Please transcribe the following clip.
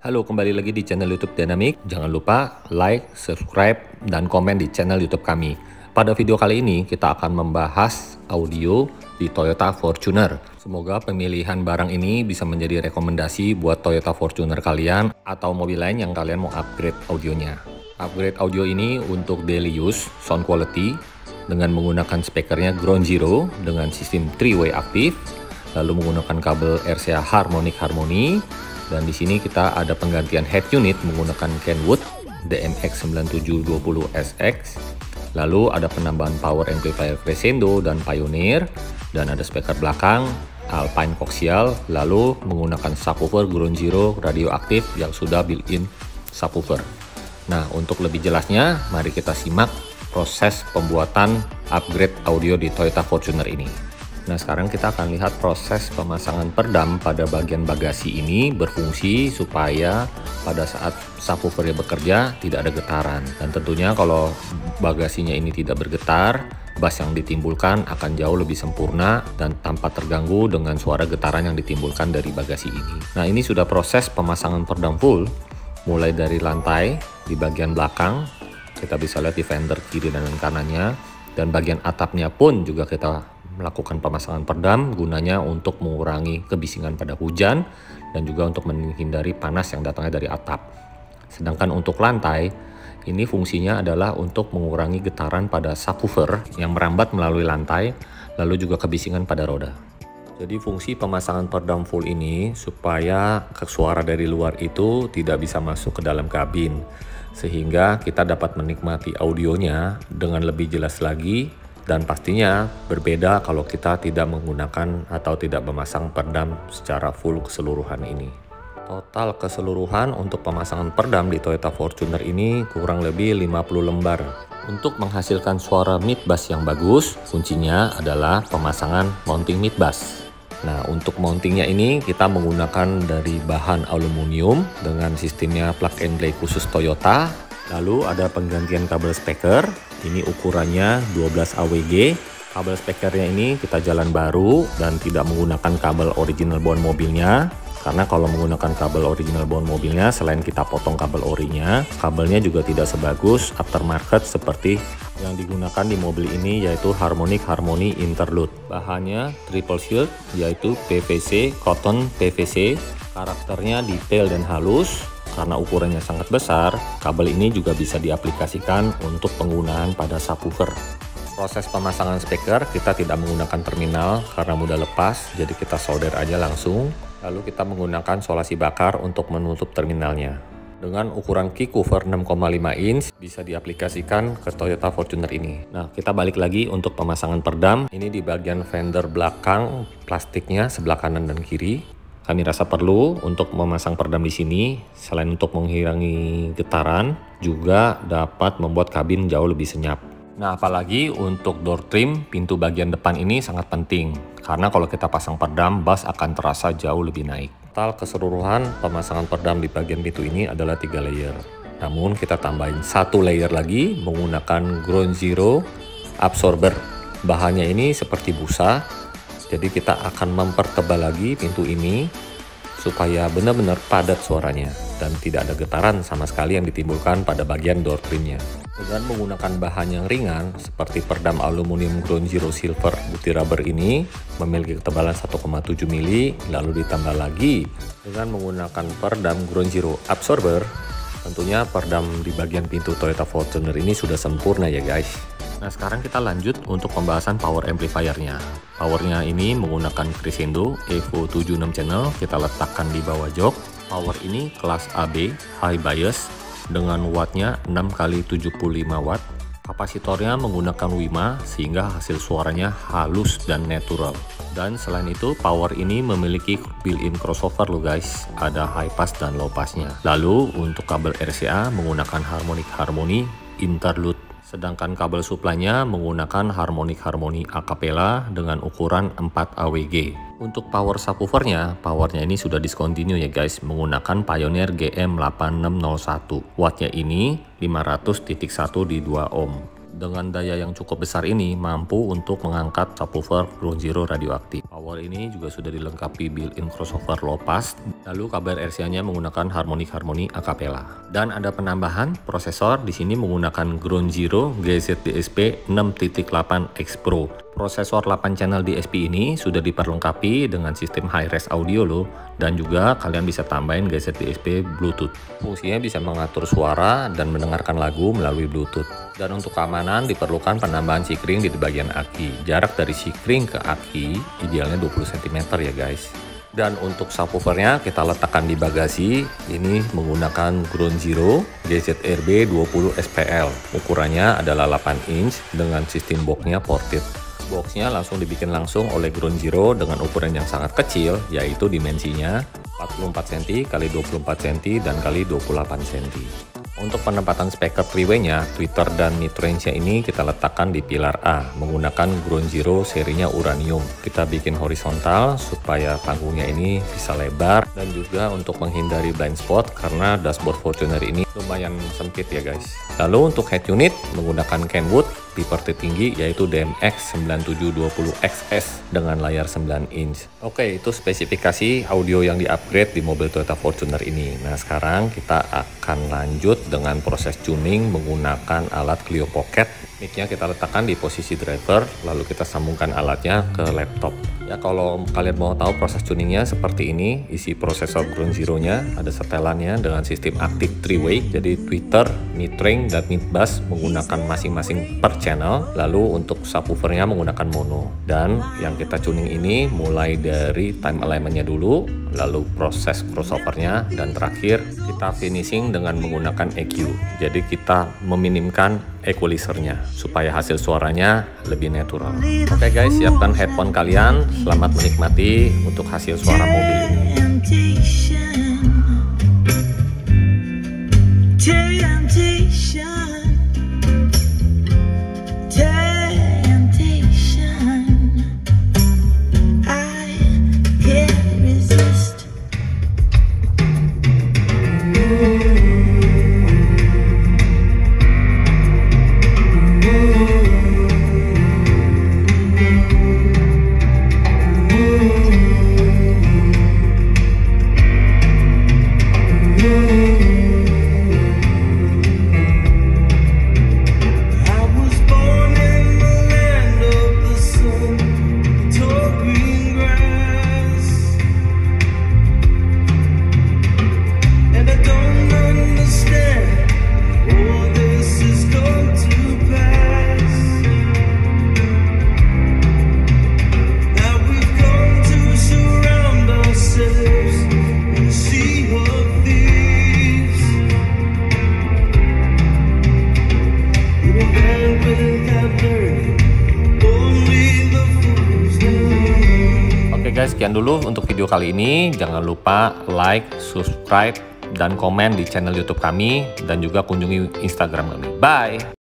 Halo, kembali lagi di channel YouTube Dynamic. Jangan lupa like, subscribe, dan komen di channel YouTube kami. Pada video kali ini kita akan membahas audio di Toyota Fortuner. Semoga pemilihan barang ini bisa menjadi rekomendasi buat Toyota Fortuner kalian atau mobil lain yang kalian mau upgrade audionya. Upgrade audio ini untuk daily use, sound quality, dengan menggunakan speakernya Ground Zero dengan sistem 3-way aktif, lalu menggunakan kabel RCA Harmonic Harmony. Dan di sini kita ada penggantian head unit menggunakan Kenwood DMX9720SX. Lalu ada penambahan power amplifier Crescendo dan Pioneer, dan ada speaker belakang Alpine Coaxial. Lalu menggunakan subwoofer Ground Zero radioaktif yang sudah built-in subwoofer. Nah, untuk lebih jelasnya, mari kita simak proses pembuatan upgrade audio di Toyota Fortuner ini. Nah, sekarang kita akan lihat proses pemasangan perdam pada bagian bagasi ini berfungsi supaya pada saat subwoofernya bekerja tidak ada getaran. Dan tentunya kalau bagasinya ini tidak bergetar, bass yang ditimbulkan akan jauh lebih sempurna dan tanpa terganggu dengan suara getaran yang ditimbulkan dari bagasi ini. Nah, ini sudah proses pemasangan perdam full, mulai dari lantai di bagian belakang, kita bisa lihat di fender kiri dan kanannya, dan bagian atapnya pun juga kita melakukan pemasangan perdam gunanya untuk mengurangi kebisingan pada hujan dan juga untuk menghindari panas yang datangnya dari atap. Sedangkan untuk lantai, ini fungsinya adalah untuk mengurangi getaran pada subwoofer yang merambat melalui lantai, lalu juga kebisingan pada roda. Jadi fungsi pemasangan perdam full ini supaya suara dari luar itu tidak bisa masuk ke dalam kabin, sehingga kita dapat menikmati audionya dengan lebih jelas lagi. Dan pastinya berbeda kalau kita tidak menggunakan atau tidak memasang perdam secara full keseluruhan ini. Total keseluruhan untuk pemasangan perdam di Toyota Fortuner ini kurang lebih 50 lembar. Untuk menghasilkan suara mid bass yang bagus, kuncinya adalah pemasangan mounting mid bass. Nah, untuk mountingnya ini kita menggunakan dari bahan aluminium dengan sistemnya plug and play khusus Toyota. Lalu ada penggantian kabel speaker. Ini ukurannya 12 AWG. Kabel speakernya ini kita jalan baru dan tidak menggunakan kabel original bond mobilnya. Karena kalau menggunakan kabel original bond mobilnya, selain kita potong kabel orinya, kabelnya juga tidak sebagus aftermarket seperti yang digunakan di mobil ini, yaitu Harmonic Harmony Interlude. Bahannya triple shield, yaitu PVC, cotton PVC. Karakternya detail dan halus. Karena ukurannya sangat besar, kabel ini juga bisa diaplikasikan untuk penggunaan pada subwoofer. Proses pemasangan speaker kita tidak menggunakan terminal karena mudah lepas, jadi kita solder aja langsung. Lalu kita menggunakan solasi bakar untuk menutup terminalnya. Dengan ukuran key cover 6,5 inch bisa diaplikasikan ke Toyota Fortuner ini. Nah, kita balik lagi untuk pemasangan perdam. Ini di bagian fender belakang plastiknya sebelah kanan dan kiri. Kami rasa perlu untuk memasang perdam di sini, selain untuk menghilangi getaran, juga dapat membuat kabin jauh lebih senyap. Nah, apalagi untuk door trim, pintu bagian depan ini sangat penting, karena kalau kita pasang perdam, bass akan terasa jauh lebih naik. Total keseluruhan pemasangan perdam di bagian pintu ini adalah 3 layer. Namun kita tambahin 1 layer lagi menggunakan Ground Zero absorber. Bahannya ini seperti busa. Jadi kita akan mempertebal lagi pintu ini supaya benar-benar padat suaranya dan tidak ada getaran sama sekali yang ditimbulkan pada bagian door trimnya. Dengan menggunakan bahan yang ringan seperti perdam aluminium Ground Zero Silver butir rubber ini memiliki ketebalan 1,7 mili, lalu ditambah lagi dengan menggunakan perdam Ground Zero absorber, tentunya perdam di bagian pintu Toyota Fortuner ini sudah sempurna ya guys. Nah, sekarang kita lanjut untuk pembahasan power amplifiernya. Powernya ini menggunakan Crescendo Evo 76 channel, kita letakkan di bawah jok. Power ini kelas AB high bias dengan wattnya 6x75 watt. Kapasitornya menggunakan WIMA sehingga hasil suaranya halus dan natural. Dan selain itu, power ini memiliki built-in crossover loh guys, ada high pass dan low passnya. Lalu untuk kabel RCA menggunakan Harmonic Harmony Interlude. Sedangkan kabel supply-nya menggunakan Harmonic Harmony Acapella dengan ukuran 4 AWG. Untuk power subwoofernya, powernya ini sudah discontinue ya guys, menggunakan Pioneer GM8601. Wattnya ini 500.1 di 2 ohm. dengan daya yang cukup besar ini mampu untuk mengangkat subwoofer Ground Zero radioaktif. Power ini juga sudah dilengkapi built-in crossover low pass, lalu kabel RCA-nya menggunakan harmoni acapella. Dan ada penambahan prosesor di sini menggunakan Ground Zero GZ-DSP 6.8X Pro. Prosesor 8 channel DSP ini sudah diperlengkapi dengan sistem high-res audio loh, dan juga kalian bisa tambahin GZ-DSP Bluetooth. Fungsinya bisa mengatur suara dan mendengarkan lagu melalui Bluetooth. Dan untuk keamanan diperlukan penambahan sikring di bagian aki. Jarak dari sikring ke aki idealnya 20 cm ya guys. Dan untuk subwoofernya kita letakkan di bagasi. Ini menggunakan Ground Zero GZ-RB 20 SPL. Ukurannya adalah 8 inch dengan sistem boxnya ported. Boxnya langsung dibikin langsung oleh Ground Zero dengan ukuran yang sangat kecil, yaitu dimensinya 44 cm x 24 cm dan x 28 cm. Untuk penempatan speaker 3-way-nya, tweeter dan mid-range-nya ini kita letakkan di pilar A menggunakan Ground Zero serinya uranium. Kita bikin horizontal supaya panggungnya ini bisa lebar, dan juga untuk menghindari blind spot karena dashboard Fortuner ini lumayan sempit ya guys. Lalu untuk head unit menggunakan Kenwood tipe tertinggi yaitu DMX 9720XS dengan layar 9 inch. Oke, itu spesifikasi audio yang di-upgrade di mobil Toyota Fortuner ini. Nah, sekarang kita akan lanjut dengan proses tuning menggunakan alat Clio Pocket. Mic-nya kita letakkan di posisi driver, lalu kita sambungkan alatnya ke laptop. Ya, kalau kalian mau tahu proses tuningnya seperti ini, isi prosesor Ground Zero-nya, ada setelannya dengan sistem aktif 3-way, jadi tweeter, mid-range, dan mid-bass menggunakan masing-masing per channel. Lalu untuk subwoofernya menggunakan mono. Dan yang kita tuning ini mulai dari time alignment-nya dulu, lalu proses crossover-nya, dan terakhir kita finishing dengan menggunakan EQ. Jadi kita meminimkan equalizer-nya supaya hasil suaranya lebih natural. Oke guys, siapkan headphone kalian. Selamat menikmati untuk hasil suara mobil ini. Guys, sekian dulu untuk video kali ini. Jangan lupa like, subscribe, dan komen di channel YouTube kami, dan juga kunjungi Instagram kami. Bye!